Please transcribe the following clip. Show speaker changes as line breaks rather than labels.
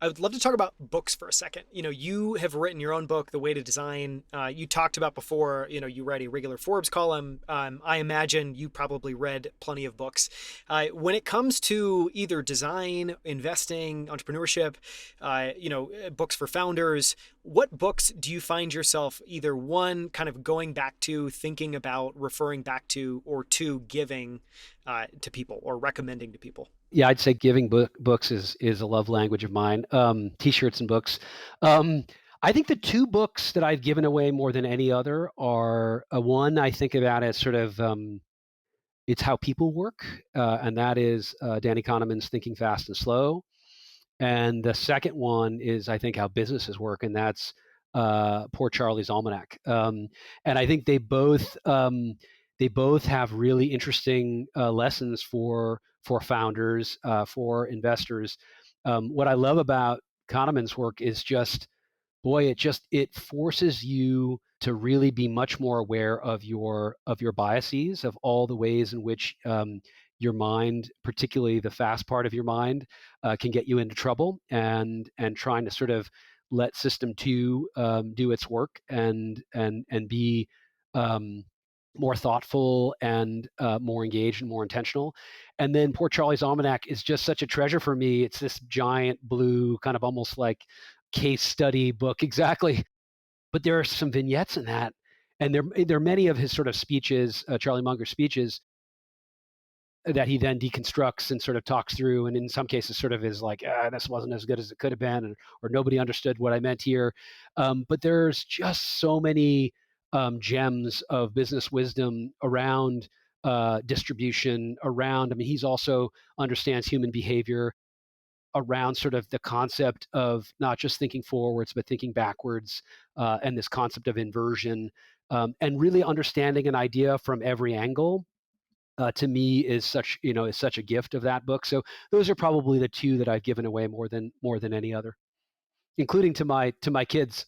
I would love to talk about books for a second. You have written your own book, The Way to Design. You talked about before, you write a regular Forbes column. I imagine you probably read plenty of books. When it comes to either design, investing, entrepreneurship, books for founders, what books do you find yourself either one, kind of going back to, thinking about, referring back to, or two, giving to people or recommending to people?
Yeah, I'd say giving books is a love language of mine. T-shirts and books. Um, I think the two books that I've given away more than any other are one I think about as sort of it's how people work, and that is Danny Kahneman's Thinking Fast and Slow. And the second one is I think how businesses work, and that's Poor Charlie's Almanack. And I think they both have really interesting lessons for founders, for investors. What I love about Kahneman's work is just, boy, it forces you to really be much more aware of your biases, of all the ways in which your mind, particularly the fast part of your mind, can get you into trouble, and trying to sort of let system two do its work, and be um, more thoughtful, and more engaged and more intentional. And then Poor Charlie's Almanack is just such a treasure for me. It's this giant blue, kind of almost like case study book, exactly. But there are some vignettes in that, and there are many of his sort of speeches, Charlie Munger's speeches, that he then deconstructs and sort of talks through, and in some cases sort of is like, this wasn't as good as it could have been, or nobody understood what I meant here. But there's just so many gems of business wisdom around distribution, around, I mean, he's also understands human behavior, around sort of the concept of not just thinking forwards, but thinking backwards, and this concept of inversion, and really understanding an idea from every angle. To me, is such a gift of that book. So those are probably the two that I've given away more than any other, including to my kids.